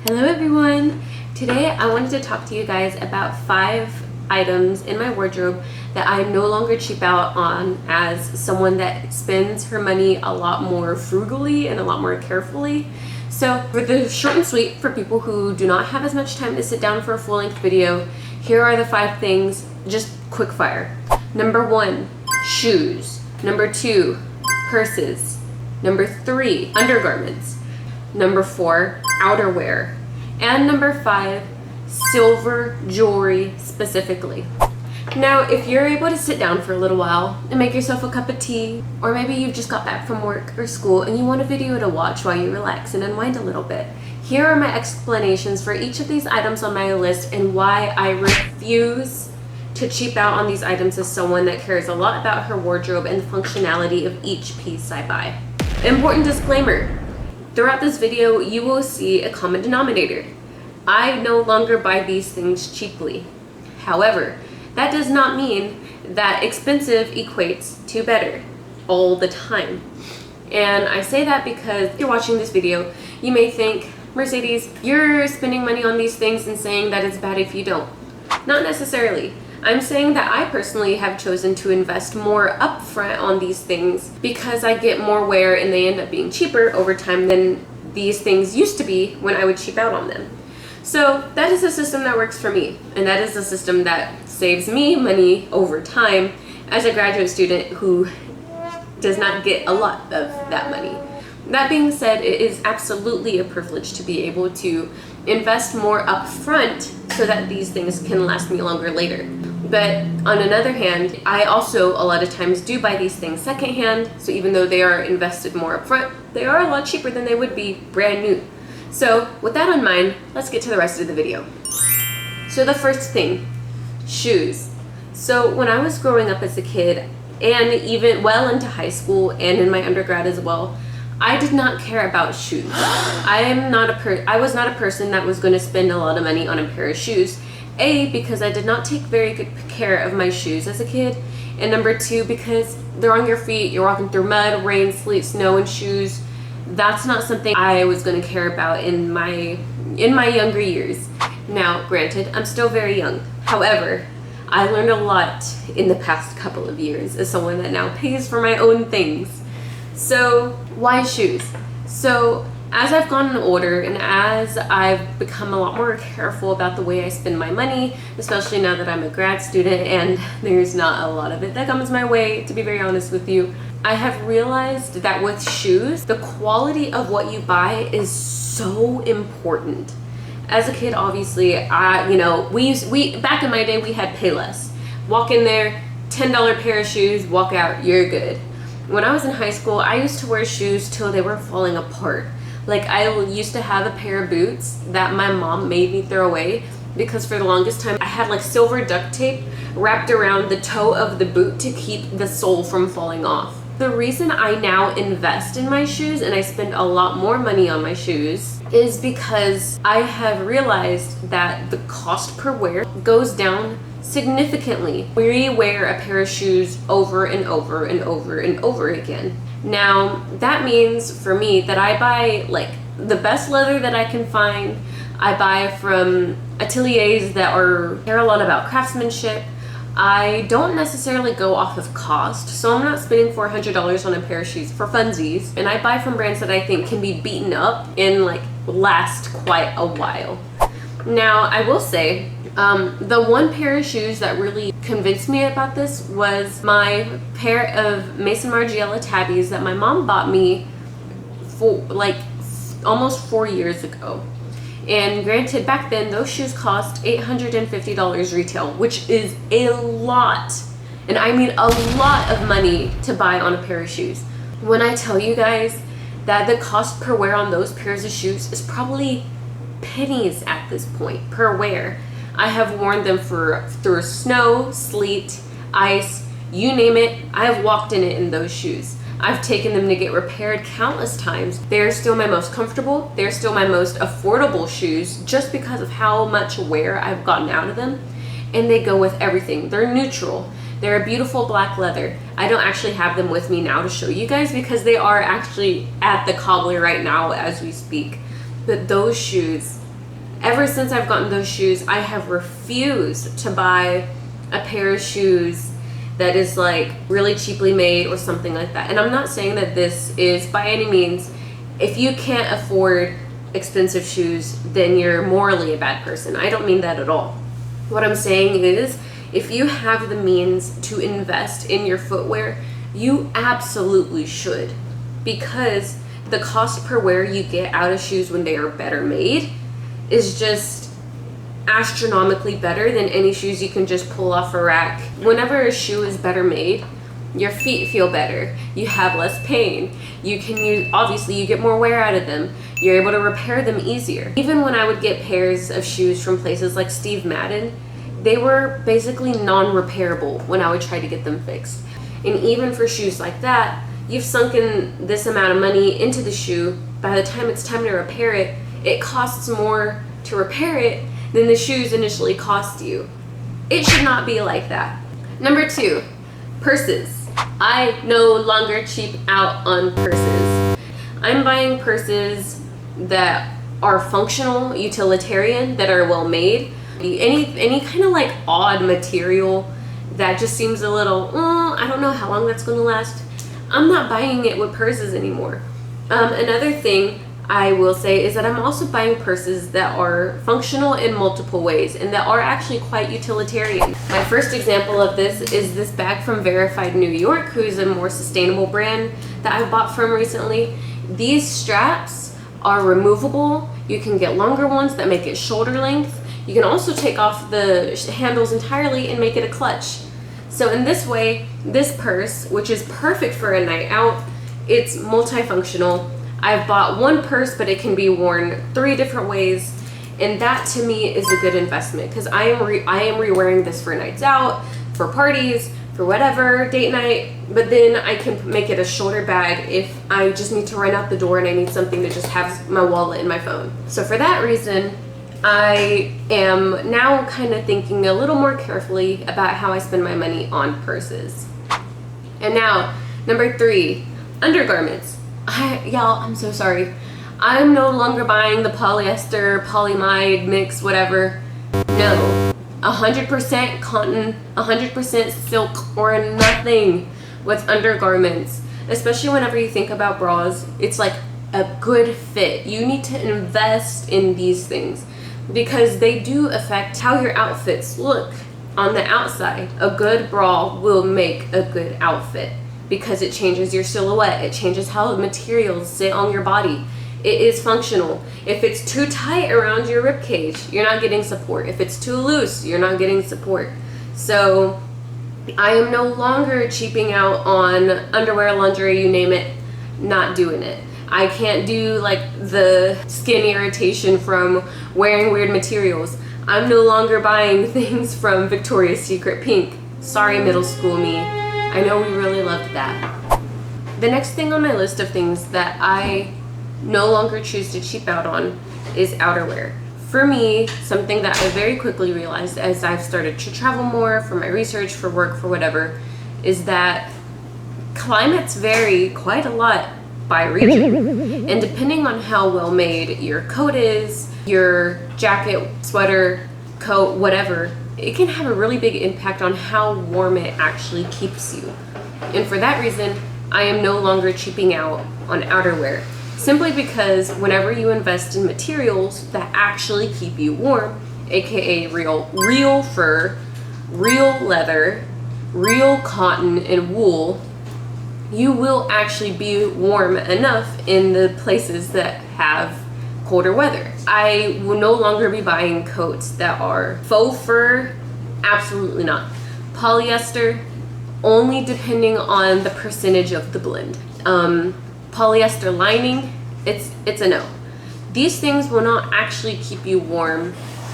Hello everyone! Today I wanted to talk to you guys about 5 items in my wardrobe that I no longer cheap out on as someone that spends her money a lot more frugally and a lot more carefully. So for the short and sweet, for people who do not have as much time to sit down for a full-length video, here are the 5 things, just quick fire. Number 1, shoes. Number 2, purses. Number 3, undergarments. Number 4, outerwear. And number 5, silver jewelry specifically. Now, if you're able to sit down for a little while and make yourself a cup of tea, or maybe you've just got back from work or school and you want a video to watch while you relax and unwind a little bit, here are my explanations for each of these items on my list and why I refuse to cheap out on these items as someone that cares a lot about her wardrobe and the functionality of each piece I buy. Important disclaimer. Throughout this video, you will see a common denominator. I no longer buy these things cheaply. However, that does not mean that expensive equates to better all the time. And I say that because if you're watching this video, you may think, Mercedes, you're spending money on these things and saying that it's bad if you don't. Not necessarily. I'm saying that I personally have chosen to invest more upfront on these things because I get more wear and they end up being cheaper over time than these things used to be when I would cheap out on them. So that is a system that works for me, and that is a system that saves me money over time as a graduate student who does not get a lot of that money. That being said, it is absolutely a privilege to be able to invest more upfront so that these things can last me longer later. But on another hand, I also a lot of times do buy these things secondhand, so even though they are invested more upfront, they are a lot cheaper than they would be brand new. So with that in mind, let's get to the rest of the video. So the first thing, shoes. So when I was growing up as a kid, and even well into high school and in my undergrad as well, I did not care about shoes. I was not a person that was going to spend a lot of money on a pair of shoes. A, because I did not take very good care of my shoes as a kid, and number 2, because they're on your feet, you're walking through mud, rain, sleet, snow, and shoes. That's not something I was going to care about in my younger years. Now, granted, I'm still very young. However, I learned a lot in the past couple of years as someone that now pays for my own things. So, why shoes? So, as I've gotten older and as I've become a lot more careful about the way I spend my money, especially now that I'm a grad student and there's not a lot of it that comes my way, to be very honest with you, I have realized that with shoes, the quality of what you buy is so important. As a kid, obviously, back in my day, we had Payless. Walk in there, $10 pair of shoes, walk out, you're good. When I was in high school, I used to wear shoes till they were falling apart. Like, I used to have a pair of boots that my mom made me throw away because for the longest time I had like silver duct tape wrapped around the toe of the boot to keep the sole from falling off. The reason I now invest in my shoes and I spend a lot more money on my shoes is because I have realized that the cost per wear goes down significantly. We wear a pair of shoes over and over and over and over again. Now, that means for me that I buy like the best leather that I can find. I buy from ateliers that care a lot about craftsmanship. I don't necessarily go off of cost, so I'm not spending $400 on a pair of shoes for funsies. And I buy from brands that I think can be beaten up and like last quite a while. Now, I will say, the one pair of shoes that really convinced me about this was my pair of Maison Margiela tabbies that my mom bought me for like almost 4 years ago. And granted, back then, those shoes cost $850 retail, which is a lot. And I mean a lot of money to buy on a pair of shoes. When I tell you guys that the cost per wear on those pairs of shoes is probably pennies at this point per wear. I have worn them through snow, sleet, ice, you name it. I have walked in it in those shoes. I've taken them to get repaired countless times. They're still my most comfortable. They're still my most affordable shoes just because of how much wear I've gotten out of them. And they go with everything. They're neutral. They're a beautiful black leather. I don't actually have them with me now to show you guys because they are actually at the cobbler right now as we speak. But those shoes Ever since I've gotten those shoes, I have refused to buy a pair of shoes that is like really cheaply made or something like that. And I'm not saying that this is by any means, if you can't afford expensive shoes, then you're morally a bad person. I don't mean that at all. What I'm saying is, if you have the means to invest in your footwear, you absolutely should, because the cost per wear you get out of shoes when they are better made is just astronomically better than any shoes you can just pull off a rack. Whenever a shoe is better made, your feet feel better, you have less pain, you can use, obviously you get more wear out of them, you're able to repair them easier. Even when I would get pairs of shoes from places like Steve Madden, they were basically non-repairable when I would try to get them fixed. And even for shoes like that, you've sunken this amount of money into the shoe. By the time it's time to repair it, it costs more to repair it than the shoes initially cost you. It should not be like that. Number 2, purses. I no longer cheap out on purses. I'm buying purses that are functional, utilitarian, that are well made. Any kind of like odd material that just seems a little, I don't know how long that's going to last, I'm not buying it with purses anymore. Another thing I will say is that I'm also buying purses that are functional in multiple ways and that are actually quite utilitarian. My first example of this is this bag from Verified New York, who's a more sustainable brand that I bought from recently. These straps are removable. You can get longer ones that make it shoulder length. You can also take off the handles entirely and make it a clutch. So in this way, this purse, which is perfect for a night out, it's multifunctional. I've bought one purse, but it can be worn 3 different ways, and that to me is a good investment, because I am re-wearing this for nights out, for parties, for whatever, date night, but then I can make it a shoulder bag if I just need to run out the door and I need something that just has my wallet and my phone. So for that reason, I am now kind of thinking a little more carefully about how I spend my money on purses. And now, number 3, undergarments. Y'all, I'm so sorry. I'm no longer buying the polyester, polyamide mix, whatever. No. 100% cotton, 100% silk, or nothing with undergarments. Especially whenever you think about bras, it's like a good fit. You need to invest in these things because they do affect how your outfits look on the outside. A good bra will make a good outfit because it changes your silhouette. It changes how the materials sit on your body. It is functional. If it's too tight around your rib cage, you're not getting support. If it's too loose, you're not getting support. So I am no longer cheaping out on underwear, lingerie, you name it, not doing it. I can't do like the skin irritation from wearing weird materials. I'm no longer buying things from Victoria's Secret Pink. Sorry, middle school me. I know we really loved that. The next thing on my list of things that I no longer choose to cheap out on is outerwear. For me, something that I very quickly realized as I've started to travel more for my research, for work, for whatever, is that climates vary quite a lot by region. And depending on how well made your coat is, your jacket, sweater, coat, whatever, it can have a really big impact on how warm it actually keeps you. And for that reason, I am no longer cheaping out on outerwear. Simply because whenever you invest in materials that actually keep you warm, aka real fur, real leather, real cotton and wool, you will actually be warm enough in the places that have colder weather. I will no longer be buying coats that are faux fur, absolutely not. Polyester, only depending on the percentage of the blend. Polyester lining, it's a no. These things will not actually keep you warm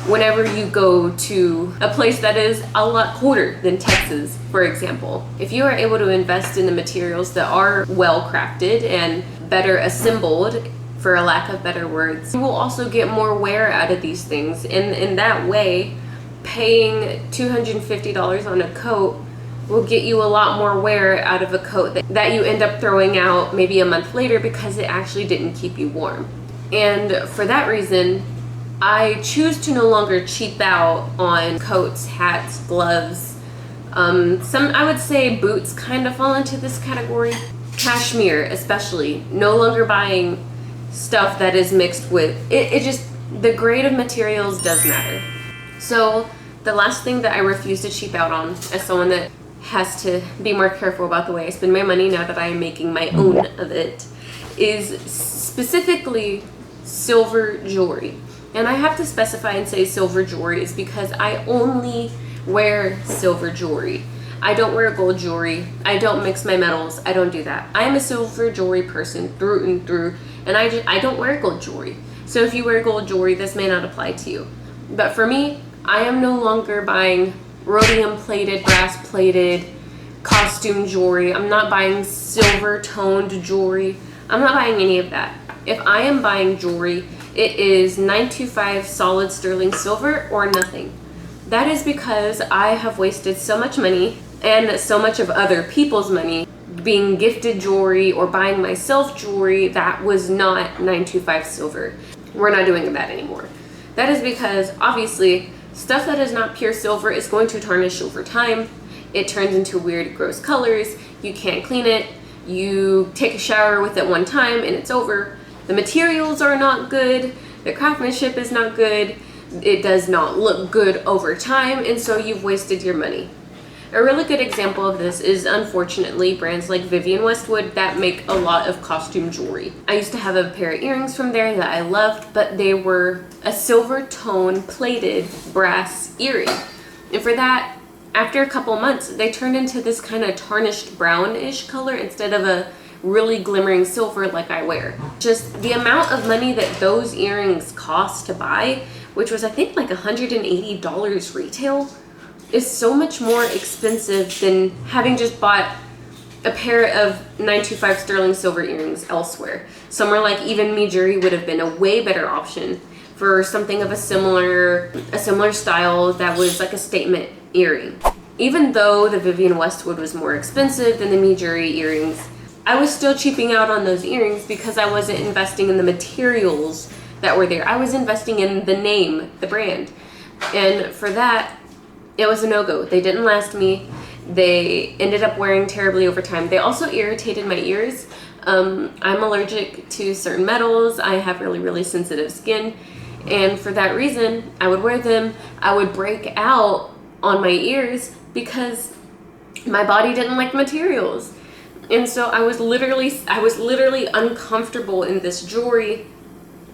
whenever you go to a place that is a lot colder than Texas, for example. If you are able to invest in the materials that are well crafted and better assembled, for a lack of better words, you will also get more wear out of these things. And in that way, paying $250 on a coat will get you a lot more wear out of a coat that you end up throwing out maybe a month later because it actually didn't keep you warm. And for that reason, I choose to no longer cheap out on coats, hats, gloves. I would say boots kind of fall into this category. Cashmere especially, no longer buying stuff that is mixed with, the grade of materials does matter. So the last thing that I refuse to cheap out on, as someone that has to be more careful about the way I spend my money now that I am making my own of it, is specifically silver jewelry. And I have to specify and say silver jewelry is because I only wear silver jewelry. I don't wear gold jewelry. I don't mix my metals. I don't do that. I am a silver jewelry person through and through, and I don't wear gold jewelry. So if you wear gold jewelry, this may not apply to you. But for me, I am no longer buying rhodium plated, brass plated costume jewelry. I'm not buying silver toned jewelry. I'm not buying any of that. If I am buying jewelry, it is 925 solid sterling silver or nothing. That is because I have wasted so much money and so much of other people's money being gifted jewelry or buying myself jewelry that was not 925 silver. We're not doing that anymore. That is because obviously stuff that is not pure silver is going to tarnish over time. It turns into weird, gross colors. You can't clean it. You take a shower with it one time and it's over. The materials are not good. The craftsmanship is not good. It does not look good over time, and so you've wasted your money. A really good example of this is, unfortunately, brands like Vivienne Westwood that make a lot of costume jewelry. I used to have a pair of earrings from there that I loved, but they were a silver tone plated brass earring. And for that, after a couple months, they turned into this kind of tarnished brownish color instead of a really glimmering silver like I wear. Just the amount of money that those earrings cost to buy, which was I think like $180 retail, is so much more expensive than having just bought a pair of 925 sterling silver earrings elsewhere. Somewhere like even Mejuri would have been a way better option for something of a similar style that was like a statement earring. Even though the Vivienne Westwood was more expensive than the Mejuri earrings, I was still cheaping out on those earrings because I wasn't investing in the materials that were there. I was investing in the name, the brand. And for that, it was a no-go. They didn't last me. They ended up wearing terribly over time. They also irritated my ears. I'm allergic to certain metals. I have really, really sensitive skin. And for that reason, I would wear them. I would break out on my ears because my body didn't like materials. And so I was literally uncomfortable in this jewelry.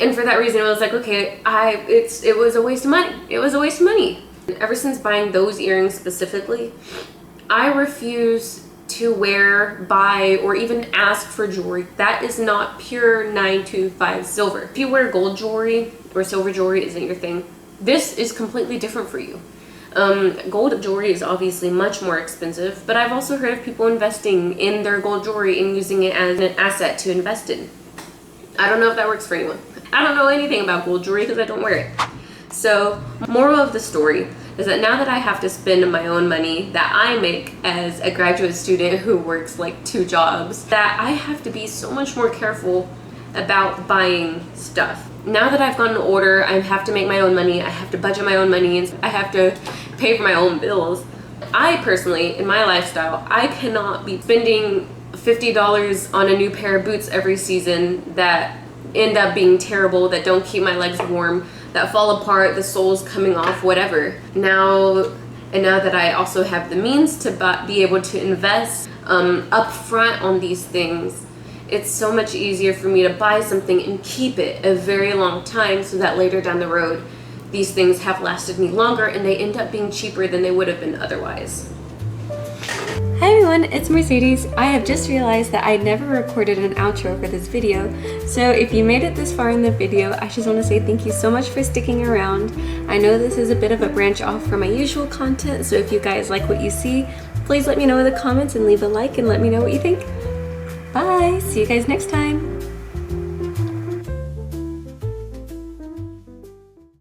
And for that reason, I was like, okay, it was a waste of money. It was a waste of money. Ever since buying those earrings specifically, I refuse to wear, buy, or even ask for jewelry that is not pure 925 silver. If you wear gold jewelry or silver jewelry isn't your thing, this is completely different for you. Gold jewelry is obviously much more expensive, but I've also heard of people investing in their gold jewelry and using it as an asset to invest in. I don't know if that works for anyone. I don't know anything about gold jewelry because I don't wear it. So, moral of the story is that now that I have to spend my own money that I make as a graduate student who works like 2 jobs, that I have to be so much more careful about buying stuff. Now that I've gotten older, I have to make my own money, I have to budget my own money, and I have to pay for my own bills. I personally, in my lifestyle, I cannot be spending $50 on a new pair of boots every season that end up being terrible, that don't keep my legs warm, that fall apart, the soles coming off, whatever. Now that I also have the means to be able to invest up front on these things, it's so much easier for me to buy something and keep it a very long time so that later down the road, these things have lasted me longer and they end up being cheaper than they would have been otherwise. Hi everyone, it's Mercedes. I have just realized that I never recorded an outro for this video, so if you made it this far in the video, I just want to say thank you so much for sticking around. I know this is a bit of a branch off from my usual content, so if you guys like what you see, please let me know in the comments and leave a like and let me know what you think. Bye! See you guys next time!